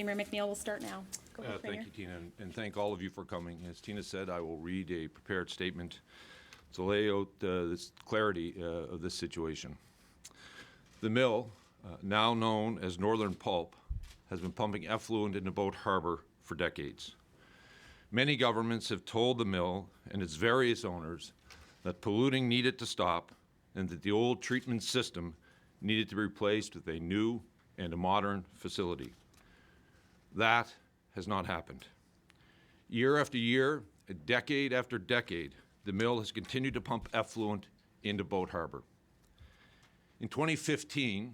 Premier McNeil will start now. Go ahead, Premier. Thank you, Tina, and thank all of you for coming. As Tina said, I will read a prepared statement to lay out this clarity of this situation. The mill, now known as Northern Pulp, has been pumping effluent into Boat Harbour for decades. Many governments have told the mill and its various owners that polluting needed to stop and that the old treatment system needed to be replaced with a new and a modern facility. That has not happened. Year after year, decade after decade, the mill has continued to pump effluent into Boat Harbour. In 2015,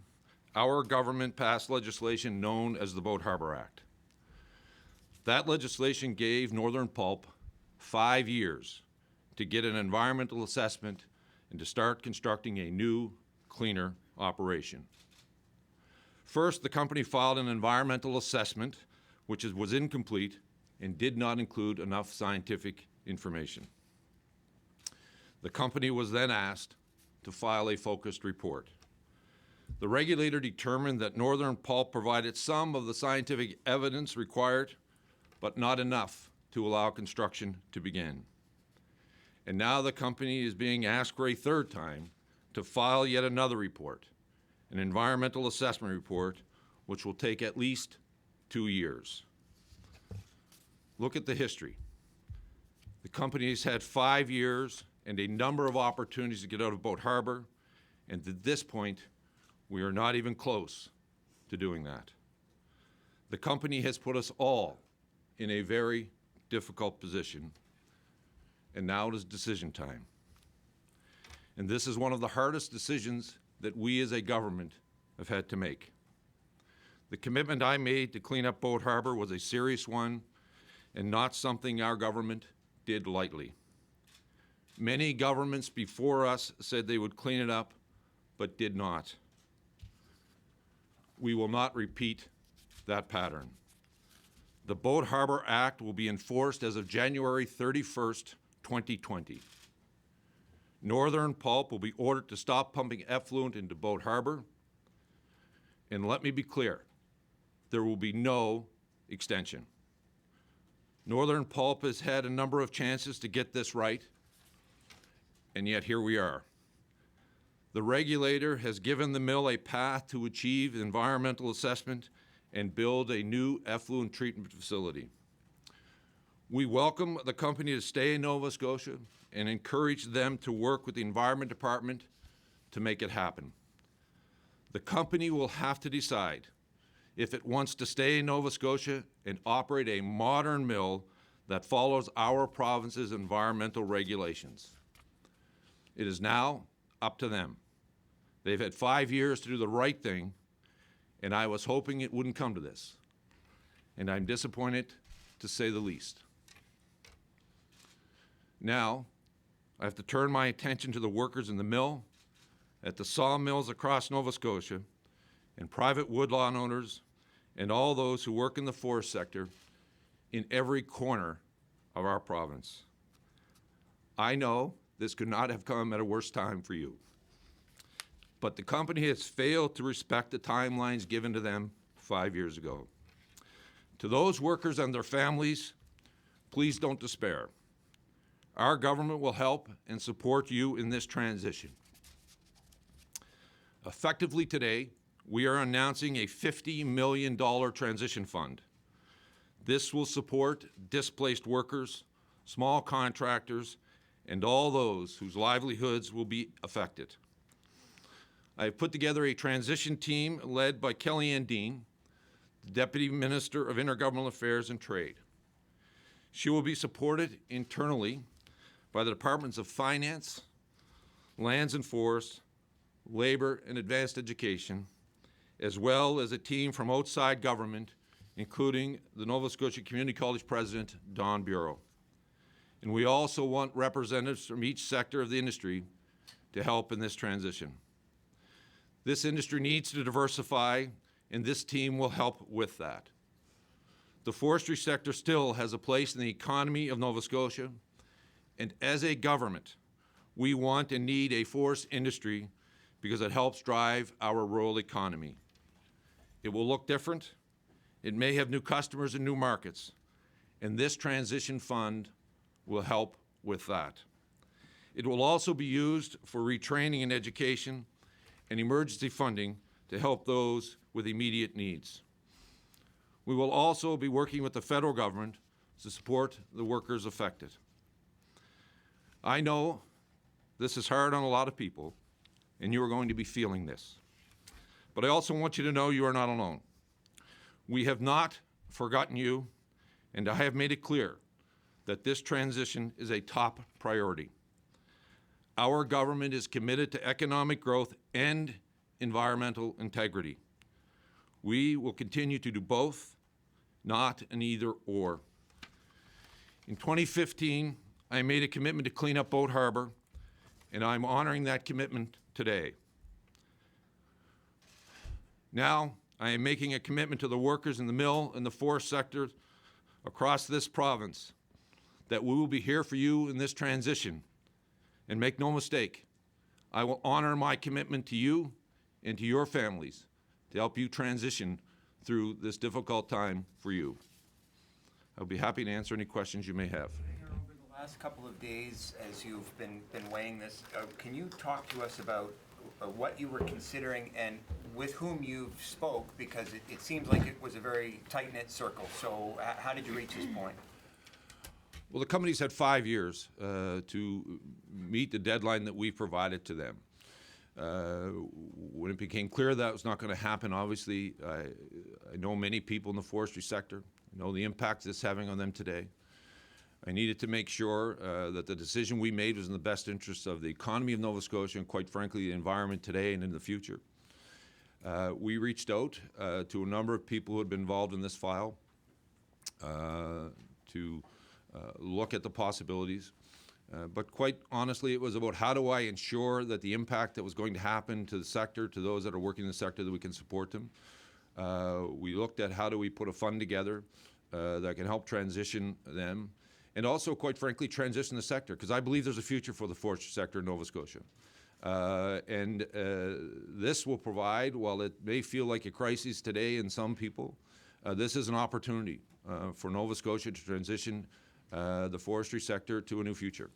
our government passed legislation known as the Boat Harbour Act. That legislation gave Northern Pulp 5 years to get an environmental assessment and to start constructing a new, cleaner operation. First, the company filed an environmental assessment which was incomplete and did not include enough scientific information. The company was then asked to file a focused report. The regulator determined that Northern Pulp provided some of the scientific evidence required, but not enough to allow construction to begin. And now the company is being asked for a third time to file yet another report, an environmental assessment report, which will take at least 2 years. Look at the history. The company has had 5 years and a number of opportunities to get out of Boat Harbour, and at this point, we are not even close to doing that. The company has put us all in a very difficult position, and now it is decision time. And this is one of the hardest decisions that we as a government have had to make. The commitment I made to clean up Boat Harbour was a serious one and not something our government did lightly. Many governments before us said they would clean it up, but did not. We will not repeat that pattern. The Boat Harbour Act will be enforced as of January 31st, 2020. Northern Pulp will be ordered to stop pumping effluent into Boat Harbour. And let me be clear, there will be no extension. Northern Pulp has had a number of chances to get this right, and yet here we are. The regulator has given the mill a path to achieve environmental assessment and build a new effluent treatment facility. We welcome the company to stay in Nova Scotia and encourage them to work with the Environment Department to make it happen. The company will have to decide if it wants to stay in Nova Scotia and operate a modern mill that follows our province's environmental regulations. It is now up to them. They've had 5 years to do the right thing, and I was hoping it wouldn't come to this. And I'm disappointed, to say the least. Now, I have to turn my attention to the workers in the mill, at the sawmills across Nova Scotia, and private woodlot owners, and all those who work in the forest sector in every corner of our province. I know this could not have come at a worse time for you, but the company has failed to respect the timelines given to them 5 years ago. To those workers and their families, please don't despair. Our government will help and support you in this transition. Effectively today, we are announcing a $50 million transition fund. This will support displaced workers, small contractors, and all those whose livelihoods will be affected. I have put together a transition team led by Kellyanne Dean, the Deputy Minister of Intergovernmental Affairs and Trade. She will be supported internally by the Departments of Finance, Lands and Forests, Labor and Advanced Education, as well as a team from outside government, including the Nova Scotia Community College President, Don Bureau. And we also want representatives from each sector of the industry to help in this transition. This industry needs to diversify, and this team will help with that. The forestry sector still has a place in the economy of Nova Scotia, and as a government, we want and need a forest industry because it helps drive our rural economy. It will look different, It may have new customers and new markets, and this transition fund will help with that. It will also be used for retraining and education and emergency funding to help those with immediate needs. We will also be working with the federal government to support the workers affected. I know this is hard on a lot of people, and you are going to be feeling this. But I also want you to know you are not alone. We have not forgotten you, and I have made it clear that this transition is a top priority. Our government is committed to economic growth and environmental integrity. We will continue to do both, not an either-or. In 2015, I made a commitment to clean up Boat Harbour, and I'm honoring that commitment today. Now, I am making a commitment to the workers in the mill and the forest sector across this province that we will be here for you in this transition. And make no mistake, I will honor my commitment to you and to your families to help you transition through this difficult time for you. I'll be happy to answer any questions you may have. Over the last couple of days, as you've been weighing this, can you talk to us about what you were considering and with whom you spoke? Because it seems like it was a very tight-knit circle. So how did you reach this point? Well, the company's had 5 years to meet the deadline that we provided to them. When it became clear that was not going to happen, obviously, I know many people in the forestry sector. I know the impact it's having on them today. I needed to make sure that the decision we made was in the best interest of the economy of Nova Scotia and, quite frankly, the environment today and in the future. We reached out to a number of people who had been involved in this file to look at the possibilities. But quite honestly, it was about how do I ensure that the impact that was going to happen to the sector, to those that are working in the sector, that we can support them. We looked at how do we put a fund together that can help transition them, and also, quite frankly, transition the sector, because I believe there's a future for the forestry sector in Nova Scotia. This will provide, while it may feel like a crisis today in some people, this is an opportunity for Nova Scotia to transition the forestry sector to a new future.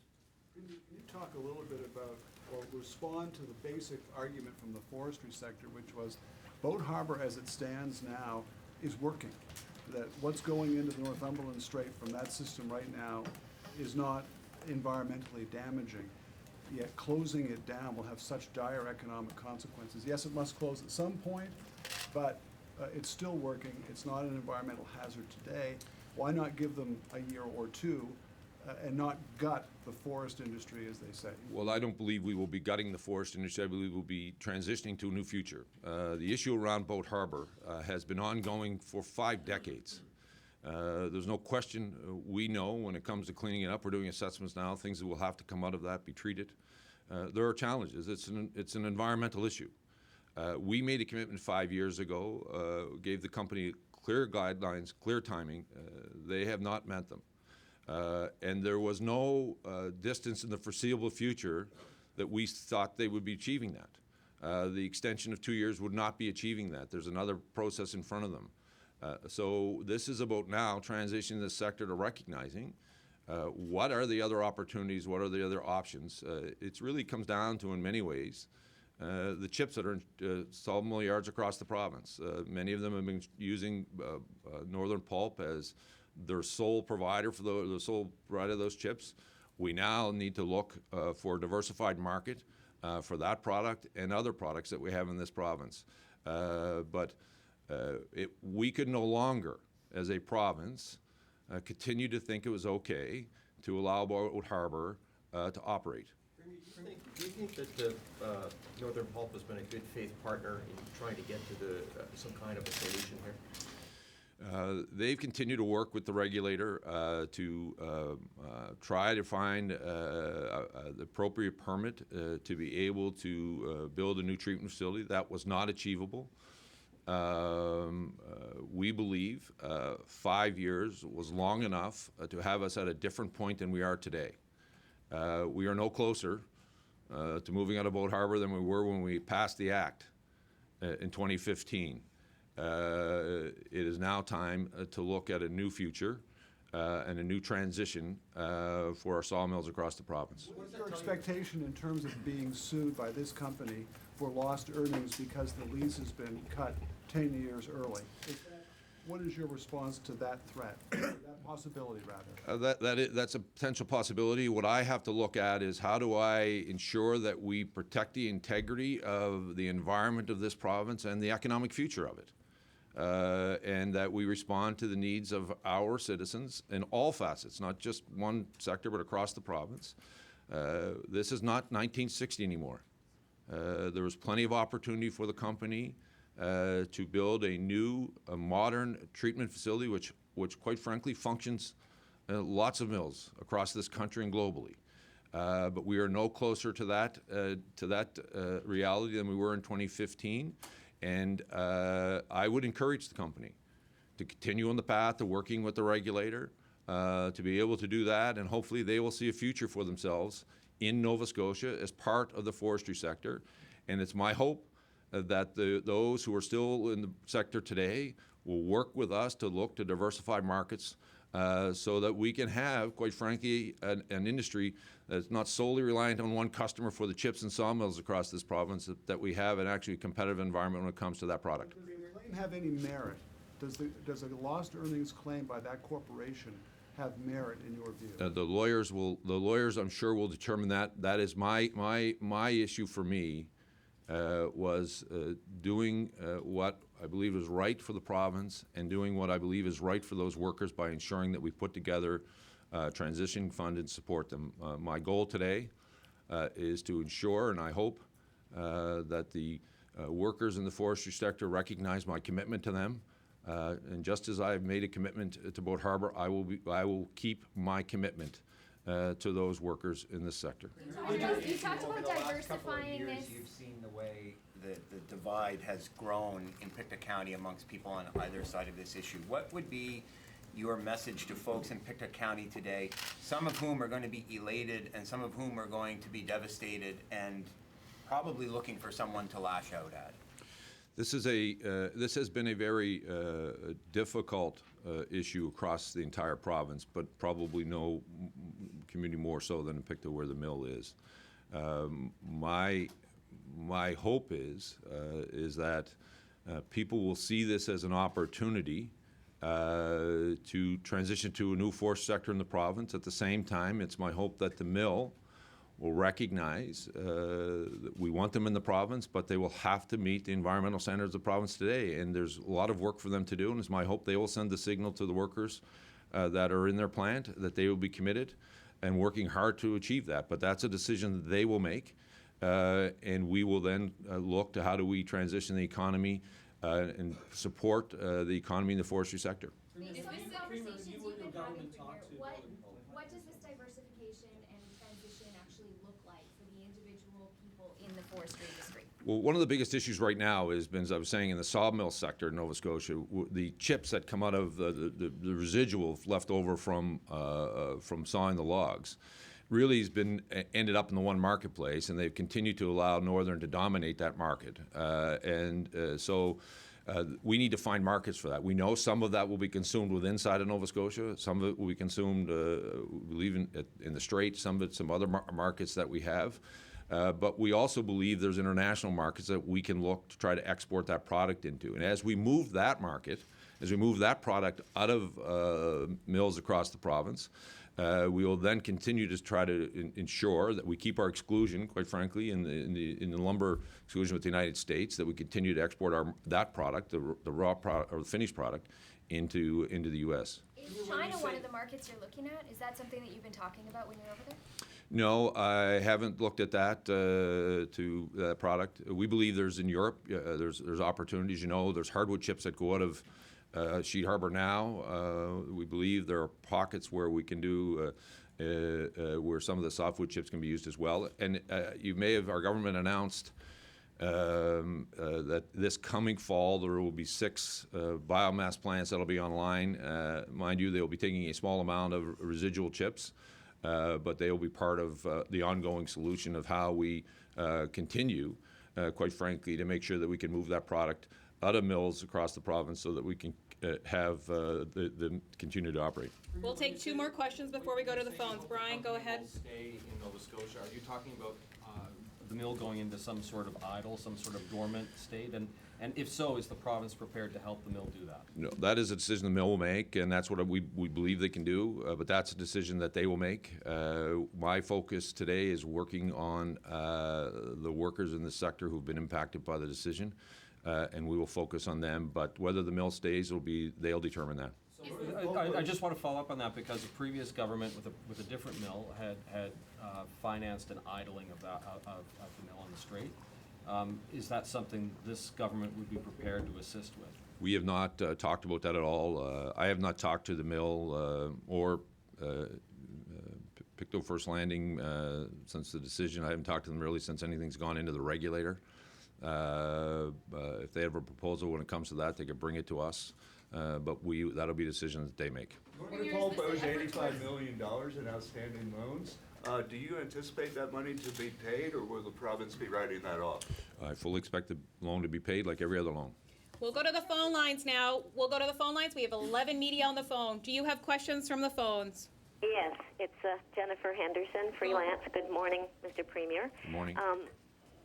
Can you talk a little bit about, or respond to the basic argument from the forestry sector, which was Boat Harbour as it stands now is working, that what's going into the Northumberland Strait from that system right now is not environmentally damaging, yet closing it down will have such dire economic consequences. Yes, it must close at some point, but it's still working. It's not an environmental hazard today. Why not give them a year or two and not gut the forest industry, as they say? Well, I don't believe we will be gutting the forest industry. I believe we'll be transitioning to a new future. The issue around Boat Harbour has been ongoing for 5 decades. There's no question we know when it comes to cleaning it up. We're doing assessments now, things that will have to come out of that, be treated. There are challenges. It's an environmental issue. We made a commitment 5 years ago, gave the company clear guidelines, clear timing. They have not met them. And there was no distance in the foreseeable future that we thought they would be achieving that. The extension of 2 years would not be achieving that. There's another process in front of them. So this is about now transitioning the sector to recognizing what are the other opportunities, what are the other options. It really comes down to, in many ways, the chips that are in sawmill yards across the province. Many of them have been using Northern Pulp as their sole provider for the sole provider of those chips. We now need to look for a diversified market for that product and other products that we have in this province. We could no longer, as a province, continue to think it was okay to allow Boat Harbour to operate. Do you think that Northern Pulp has been a good faith partner in trying to get to some kind of a solution here? They've continued to work with the regulator to try to find the appropriate permit to be able to build a new treatment facility. That was not achievable. We believe 5 years was long enough to have us at a different point than we are today. We are no closer to moving out of Boat Harbour than we were when we passed the Act in 2015. it is now time to look at a new future and a new transition for our sawmills across the province. What's your expectation in terms of being sued by this company for lost earnings because the lease has been cut 10 years early? What is your response to that threat, that possibility, rather? That's a potential possibility. What I have to look at is how do I ensure that we protect the integrity of the environment of this province and the economic future of it, and that we respond to the needs of our citizens in all facets, not just one sector, but across the province. This is not 1960 anymore. There was plenty of opportunity for the company to build a new, modern treatment facility, which quite frankly functions lots of mills across this country and globally. But we are no closer to that reality than we were in 2015. And I would encourage the company to continue on the path of working with the regulator, to be able to do that, and hopefully they will see a future for themselves in Nova Scotia as part of the forestry sector. And it's my hope that those who are still in the sector today will work with us to look to diversify markets so that we can have, quite frankly, an industry that's not solely reliant on one customer for the chips and sawmills across this province, that we have an actually competitive environment when it comes to that product. Does the claim have any merit? Does a lost earnings claim by that corporation have merit in your view? The lawyers, I'm sure, will determine that. That is my issue for me. Was doing what I believe is right for the province and doing what I believe is right for those workers by ensuring that we put together a transition fund and support them. My goal today is to ensure, and I hope, that the workers in the forestry sector recognize my commitment to them. And just as I've made a commitment to Boat Harbour, I will keep my commitment to those workers in this sector. You talked about Over the last couple of diversifying years, this. you've seen the way the divide has grown in Pictou County amongst people on either side of this issue. What would be your message to folks in Pictou County today, some of whom are going to be elated and some of whom are going to be devastated and probably looking for someone to lash out at? This has been a very difficult issue across the entire province, but probably no community more so than in Pictou, where the mill is. My hope is that people will see this as an opportunity to transition to a new forest sector in the province. At the same time, it's my hope that the mill will recognize that we want them in the province, but they will have to meet the environmental standards of the province today. And there's a lot of work for them to do, and it's my hope they will send the signal to the workers that are in their plant that they will be committed and working hard to achieve that. But that's a decision that they will make, and we will then look to how do we transition the economy and support the economy in the forestry sector. These conversations you've been having for years, what does this diversification and transition actually look like for the individual people in the forestry industry? Well, one of the biggest issues right now has been, as I was saying, in the sawmill sector in Nova Scotia, the chips that come out of the residual left over from sawing the logs really has been ended up in the one marketplace, and they've continued to allow Northern to dominate that market. So we need to find markets for that. We know some of that will be consumed within inside of Nova Scotia. Some of it will be consumed, we believe, in the Straits. Some of it, some other markets that we have. But we also believe there's international markets that we can look to try to export that product into. And as we move that market, as we move that product out of mills across the province, we will then continue to try to ensure that we keep our exclusion, quite frankly, in the lumber exclusion with the United States, that we continue to export that product, the raw product or the finished product, into the U.S. Is China one of the markets you're looking at? Is that something that you've been talking about when you're over there? No, I haven't looked at that to that product. We believe there's in Europe, there's opportunities. You know, there's hardwood chips that go out of Sheet Harbour now. We believe there are pockets where we can do where some of the softwood chips can be used as well. And you may have, our government announced that this coming fall there will be 6 biomass plants that'll be online. Mind you, they will be taking a small amount of residual chips, but they will be part of the ongoing solution of how we continue, quite frankly, to make sure that we can move that product other mills across the province so that we can have them continue to operate. We'll take 2 more questions before we go to the phones. Brian, go ahead. Will stay in Nova Scotia. Are you talking about the mill going into some sort of idle, some sort of dormant state? And if so, is the province prepared to help the mill do that? No, that is a decision the mill will make, and that's what we believe they can do, but that's a decision that they will make. My focus today is working on the workers in the sector who've been impacted by the decision, and we will focus on them, but whether the mill stays, they'll determine that. I just want to follow up on that because the previous government with a different mill had financed an idling of the mill on the Strait. Is that something this government would be prepared to assist with? We have not talked about that at all. I have not talked to the mill or Pictou First Landing since the decision. I haven't talked to them really since anything's gone into the regulator. If they have a proposal when it comes to that, they could bring it to us. But that'll be a decision that they make. Northern Pulp owes $85 million in outstanding loans. Do you anticipate that money to be paid, or will the province be writing that off? I fully expect the loan to be paid like every other loan. We'll go to the phone lines now. We'll go to the phone lines. We have 11 media on the phone. Do you have questions from the phones? Yes, it's Jennifer Henderson, freelance. Good morning, Mr. Premier. Good morning.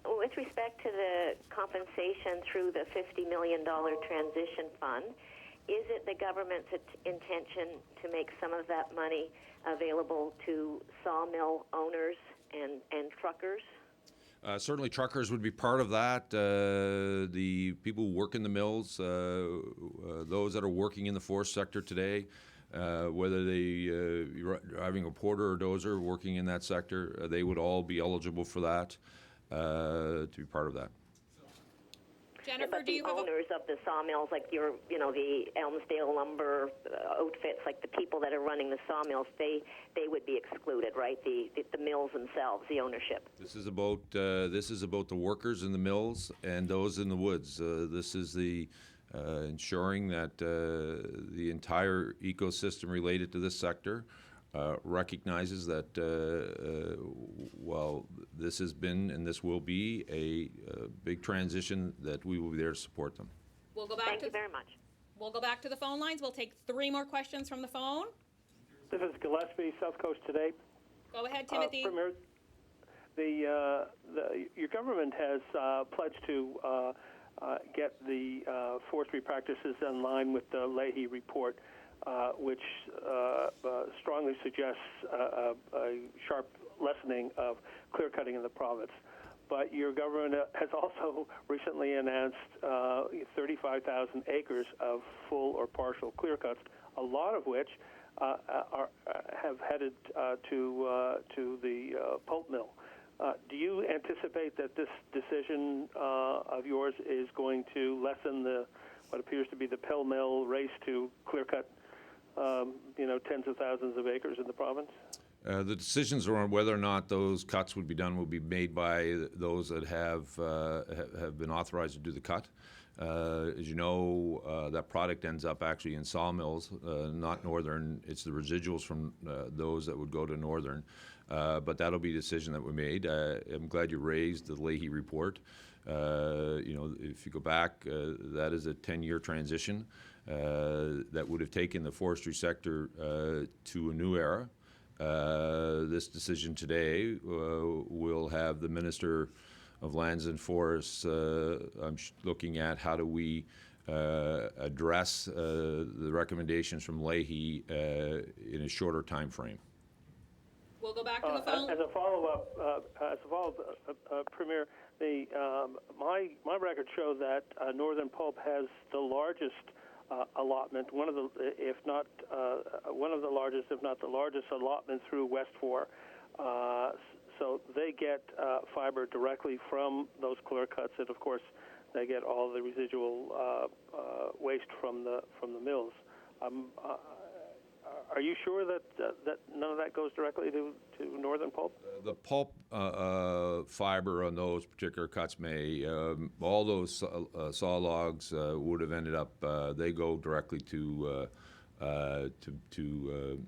With respect to the compensation through the $50 million transition fund, is it the government's intention to make some of that money available to sawmill owners and truckers? Certainly truckers would be part of that. The people who work in the mills, those that are working in the forest sector today, whether you're driving a porter or dozer working in that sector, they would all be eligible for that, to be part of that. Jennifer, but do you have the owners of the sawmills, like the Elmsdale lumber outfits, like the people that are running the sawmills, they would be excluded, right? The mills themselves, the ownership. This is about the workers in the mills and those in the woods. This is the ensuring that the entire ecosystem related to this sector recognizes that while this has been and this will be a big transition, that we will be there to support them. We'll go back Thank you very much. We'll go back to the phone lines. We'll take 3 more questions from the phone. This is Gillespie, South Coast Today. Go ahead, Timothy. Premier, your government has pledged to get the forestry practices in line with the Leahy report, which strongly suggests a sharp lessening of clear cutting in the province. But your government has also recently announced 35,000 acres of full or partial clear cuts, a lot of which have headed to the pulp mill. Do you anticipate that this decision of yours is going to lessen what appears to be the pell-mell race to clear cut tens of thousands of acres in the province? The decisions around whether or not those cuts would be done will be made by those that have been authorized to do the cut. As you know, that product ends up actually in sawmills, not Northern. It's the residuals from those that would go to Northern. But that'll be a decision that we made. I'm glad you raised the Leahy report. If you go back, that is a 10-year transition that would have taken the forestry sector to a new era. This decision today will have the Minister of Lands and Forests looking at how do we address the recommendations from Leahy in a shorter time frame. We'll go back to the phone. As a follow-up, Premier, my records show that Northern Pulp has the largest allotment, one of the largest, if not the largest allotment through West 4. So they get fiber directly from those clear cuts, and of course they get all the residual waste from the mills. Are you sure that none of that goes directly to Northern Pulp? The pulp fiber on those particular cuts all those saw logs would have ended up, they go directly to to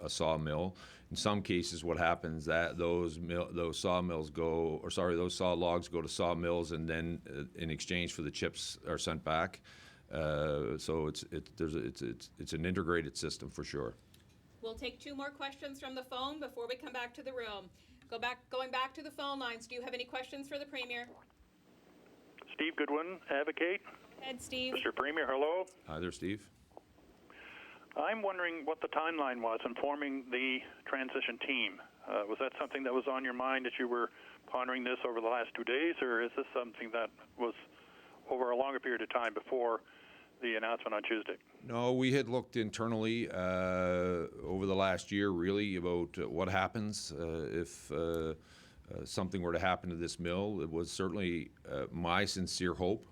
a sawmill. In some cases, what happens that those saw logs go to sawmills, and then in exchange for the chips are sent back. So it's an integrated system for sure. We'll take 2 more questions from the phone before we come back to the room. Going back to the phone lines, do you have any questions for the Premier? Steve Goodwin, Advocate. Go ahead, Steve. Mr. Premier, hello. Hi there, Steve. I'm wondering what the timeline was in forming the transition team. Was that something that was on your mind as you were pondering this over the last 2 days, or is this something that was over a longer period of time before the announcement on Tuesday? No, we had looked internally over the last year, really, about what happens if something were to happen to this mill. It was certainly my sincere hope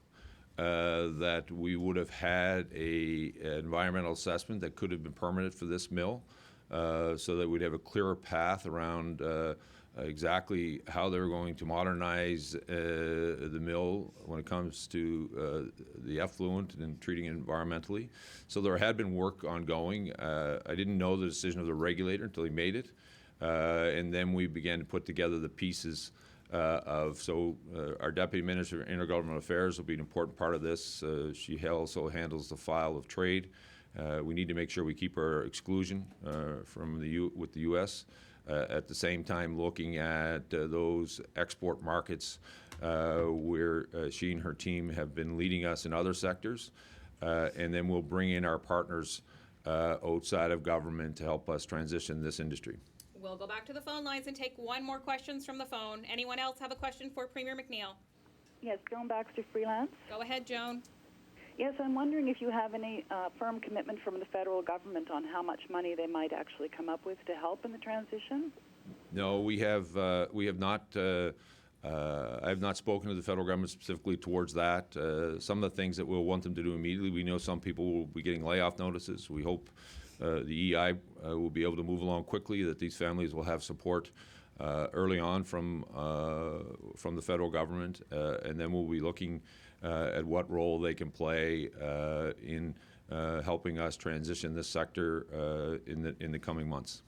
that we would have had an environmental assessment that could have been permanent for this mill, so that we'd have a clearer path around exactly how they're going to modernize the mill when it comes to the effluent and treating it environmentally. So there had been work ongoing. I didn't know the decision of the regulator until he made it, and then we began to put together the pieces our Deputy Minister of Intergovernmental Affairs will be an important part of this. She also handles the file of trade. We need to make sure we keep our exclusion with the U.S. At the same time looking at those export markets where she and her team have been leading us in other sectors. And then we'll bring in our partners outside of government to help us transition this industry. We'll go back to the phone lines and take 1 more questions from the phone. Anyone else have a question for Premier McNeil? Yes, Joan Baxter, freelance. Go ahead, Joan. Yes, I'm wondering if you have any firm commitment from the federal government on how much money they might actually come up with to help in the transition? No, we have not. I have not spoken to the federal government specifically towards that. Some of the things that we'll want them to do immediately, we know some people will be getting layoff notices. We hope the EI will be able to move along quickly, that these families will have support early on from the federal government, and then we'll be looking at what role they can play in helping us transition this sector in the coming months.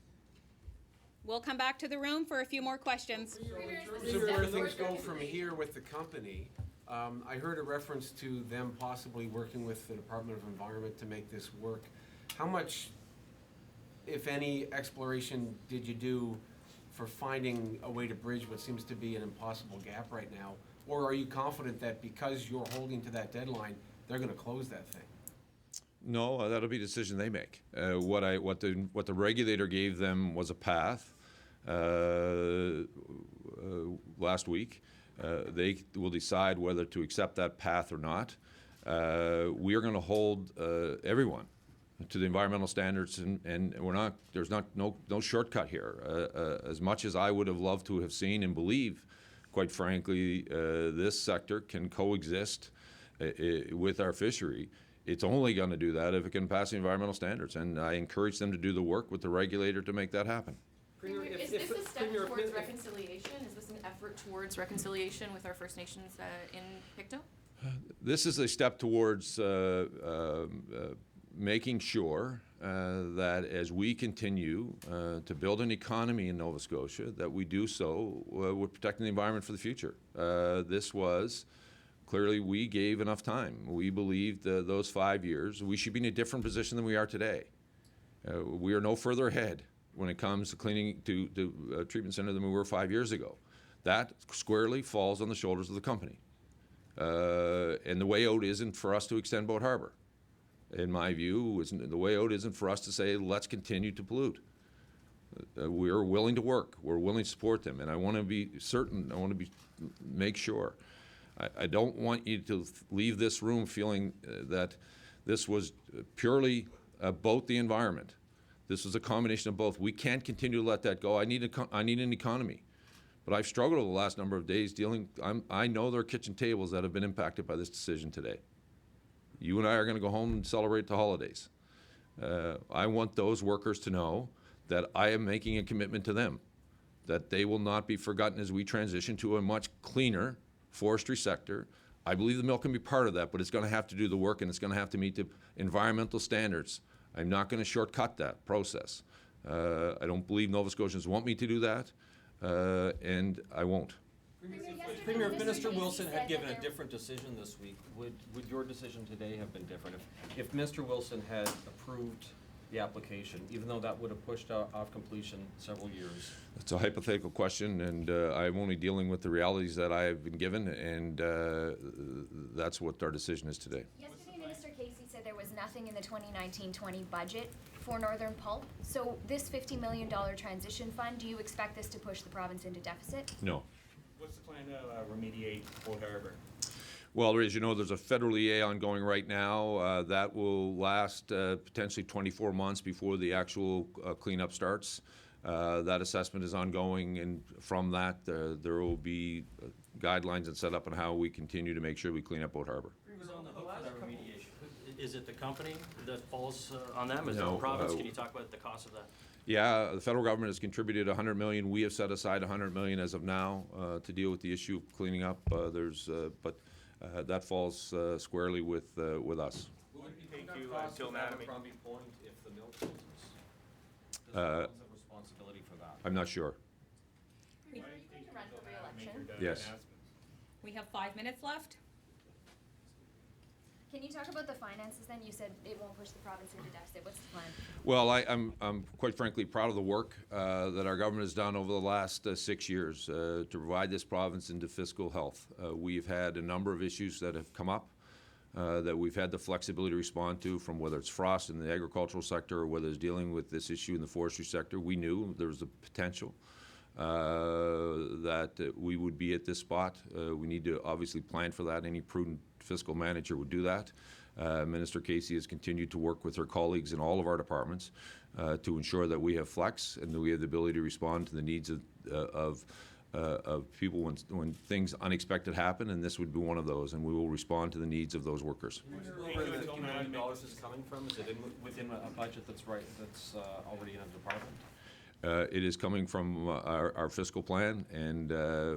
We'll come back to the room for a few more questions. In terms of where things go from here with the company, I heard a reference to them possibly working with the Department of Environment to make this work. How much, if any, exploration did you do for finding a way to bridge what seems to be an impossible gap right now? Or are you confident that because you're holding to that deadline, they're going to close that thing? No, that'll be a decision they make. What the regulator gave them was a path last week. They will decide whether to accept that path or not. We are going to hold everyone to the environmental standards, and there's no shortcut here. As much as I would have loved to have seen and believe, quite frankly, this sector can coexist with our fishery. It's only going to do that if it can pass the environmental standards, and I encourage them to do the work with the regulator to make that happen. Is this a step towards reconciliation? Is this an effort towards reconciliation with our First Nations in Pictou? This is a step towards making sure that as we continue to build an economy in Nova Scotia, that we do so with protecting the environment for the future. This was clearly, we gave enough time. We believed those 5 years, we should be in a different position than we are today. We are no further ahead when it comes to cleaning to treatment center than we were 5 years ago. That squarely falls on the shoulders of the company. And the way out isn't for us to extend Boat Harbour. In my view, the way out isn't for us to say, let's continue to pollute. We're willing to work. We're willing to support them. And I want to be certain, make sure. I don't want you to leave this room feeling that this was purely about the environment. This was a combination of both. We can't continue to let that go. I need an economy. But I've struggled over the last number of days I know there are kitchen tables that have been impacted by this decision today. You and I are going to go home and celebrate the holidays. I want those workers to know that I am making a commitment to them, that they will not be forgotten as we transition to a much cleaner forestry sector. I believe the mill can be part of that, but it's going to have to do the work, and it's going to have to meet the environmental standards. I'm not going to shortcut that process. I don't believe Nova Scotians want me to do that, and I won't. Premier, if Minister Casey Wilson said had that given a there- different decision this week, would your decision today have been different? If Mr. Wilson had approved the application, even though that would have pushed off completion several years? It's a hypothetical question, and I'm only dealing with the realities that I have been given, and that's what our decision is today. Yesterday, Minister Casey said there was nothing in the 2019-20 budget for Northern Pulp. So this $50 million transition fund, do you expect this to push the province into deficit? No. What's the plan to remediate Boat Harbour? Well, as you know, there's a federal EA ongoing right now. That will last potentially 24 months before the actual cleanup starts. That assessment is ongoing, and from that, there will be guidelines and set up on how we continue to make sure we clean up Boat Harbour. Who's on the hook for that remediation? Is it the company that falls on them? Is it No, the province? Can you talk about the cost of that? Yeah, the federal government has contributed $100 million. We have set aside $100 million as of now to deal with the issue of cleaning up. That falls squarely with us. Will it be Thank you, cost Jill of Mattamy. Abercrombie Point if the mill closes? Does the Uh, province have responsibility for that? I'm not sure. Are you going to run for re-election? Yes. We have 5 minutes left. Can you talk about the finances then? You said it won't push the province into deficit. What's the plan? Well, I'm quite frankly proud of the work that our government has done over the last 6 years to provide this province into fiscal health. We've had a number of issues that have come up that we've had the flexibility to respond to, from whether it's frost in the agricultural sector or whether it's dealing with this issue in the forestry sector. We knew there was a potential that we would be at this spot. We need to obviously plan for that. Any prudent fiscal manager would do that. Minister Casey has continued to work with her colleagues in all of our departments to ensure that we have flex and that we have the ability to respond to the needs of people when things unexpected happen, and this would be one of those, and we will respond to the needs of those workers. Where the $50 million is coming from? Is it within a budget that's already in a department? It is coming from our fiscal plan, and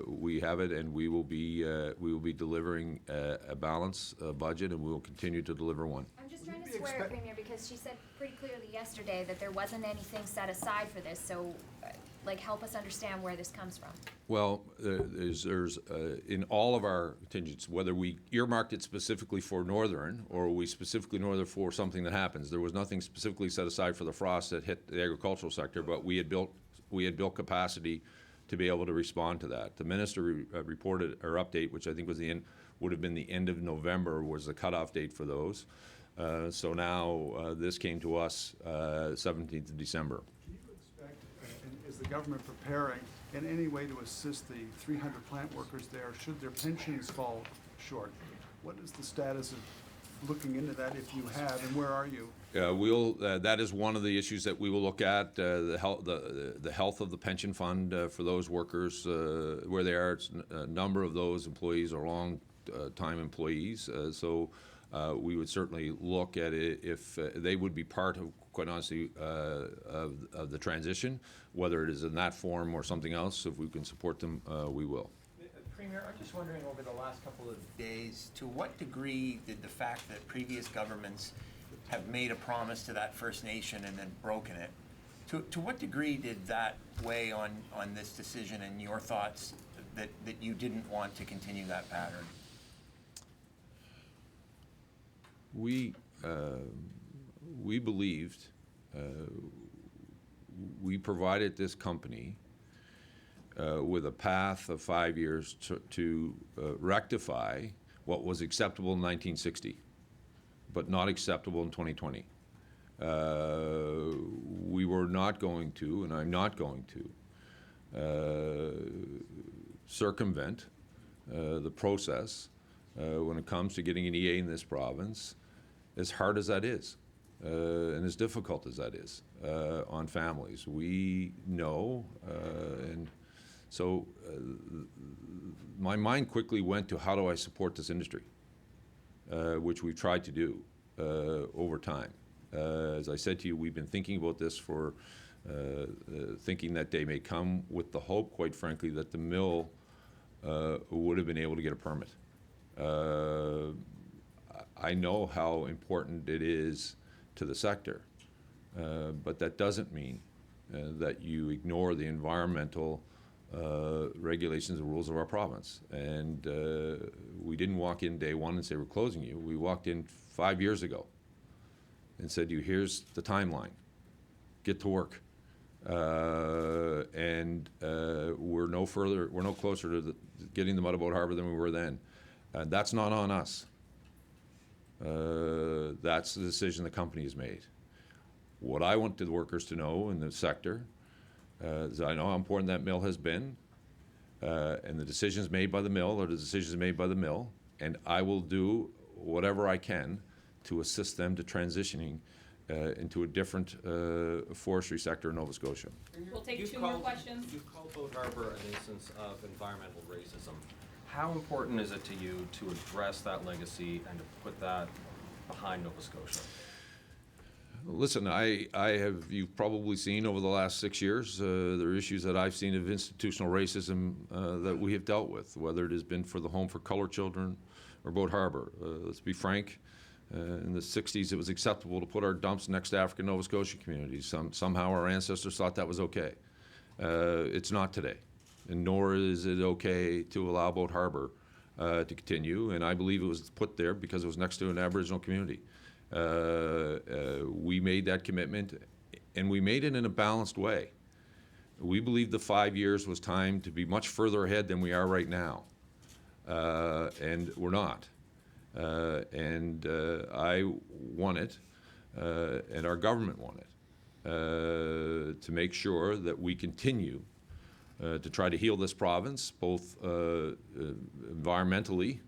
we have it, and we will be delivering a balanced budget, and we will continue to deliver one. I'm just trying to square it, Premier, because she said pretty clearly yesterday that there wasn't anything set aside for this. So, help us understand where this comes from. Well, there's in all of our contingents, whether we earmarked it specifically for Northern or we specifically Northern for something that happens, there was nothing specifically set aside for the frost that hit the agricultural sector, but we had built capacity to be able to respond to that. The minister reported her update, which I think would have been the end of November, was the cutoff date for those. So now this came to us 17th of December. Do you expect, and is the government preparing in any way to assist the 300 plant workers there should their pensions fall short? What is the status of looking into that, if you have, and where are you? That is one of the issues that we will look at, the health of the pension fund for those workers, where they are. A number of those employees are long-time employees, so we would certainly look at it if they would be part of, quite honestly, of the transition, whether it is in that form or something else. If we can support them, we will. Premier, I'm just wondering, over the last couple of days, to what degree did the fact that previous governments have made a promise to that First Nation and then broken it, to what degree did that weigh on this decision and your thoughts that you didn't want to continue that pattern? We believed we provided this company with a path of 5 years to rectify what was acceptable in 1960, but not acceptable in 2020. We were not going to, and I'm not going to, circumvent the process when it comes to getting an EA in this province, as hard as that is, and as difficult as that is on families. We know, and so my mind quickly went to how do I support this industry, which we've tried to do over time. As I said to you, we've been thinking about this for thinking that day may come, with the hope, quite frankly, that the mill would have been able to get a permit. I know how important it is to the sector But that doesn't mean that you ignore the environmental regulations and rules of our province. And we didn't walk in day one and say we're closing you. We walked in 5 years ago and said, here's the timeline. Get to work. And we're no closer to getting them out of Boat Harbour than we were then. That's not on us. That's the decision the company has made. What I want the workers to know in the sector is I know how important that mill has been, and the decisions made by the mill are the decisions made by the mill, and I will do whatever I can to assist them to transitioning into a different forestry sector in Nova Scotia. We'll take two more questions. You've called Boat Harbour an instance of environmental racism. How important is it to you to address that legacy and to put that behind Nova Scotia? Listen, you've probably seen over the last 6 years, there are issues that I've seen of institutional racism that we have dealt with, whether it has been for the Home for Colored Children or Boat Harbour. Let's be frank, in the 60s it was acceptable to put our dumps next to African Nova Scotian communities. Somehow our ancestors thought that was okay. It's not today, and nor is it okay to allow Boat Harbour to continue, and I believe it was put there because it was next to an Aboriginal community. We made that commitment, and we made it in a balanced way. We believe the 5 years was time to be much further ahead than we are right now, and we're not. I want it, and our government want it, to make sure that we continue to try to heal this province, both environmentally,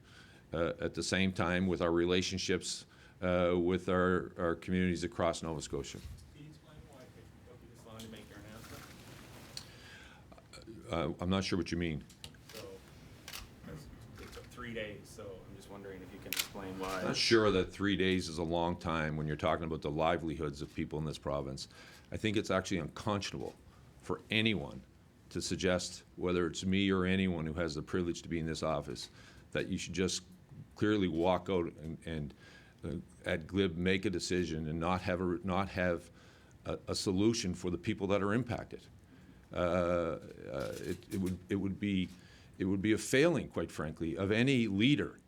at the same time with our relationships with our communities across Nova Scotia. Can you explain why it took you this long to make your announcement? I'm not sure what you mean. So, it took 3 days, so I'm just wondering if you can explain why. I'm not sure that 3 days is a long time when you're talking about the livelihoods of people in this province. I think it's actually unconscionable for anyone to suggest, whether it's me or anyone who has the privilege to be in this office, that you should just clearly walk out and at Glib make a decision and not have a solution for the people that are impacted. It would be a failing, quite frankly, of any leader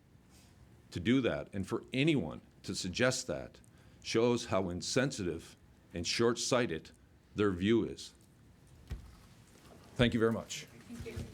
to do that, and for anyone to suggest that shows how insensitive and short-sighted their view is. Thank you very much. Thank you.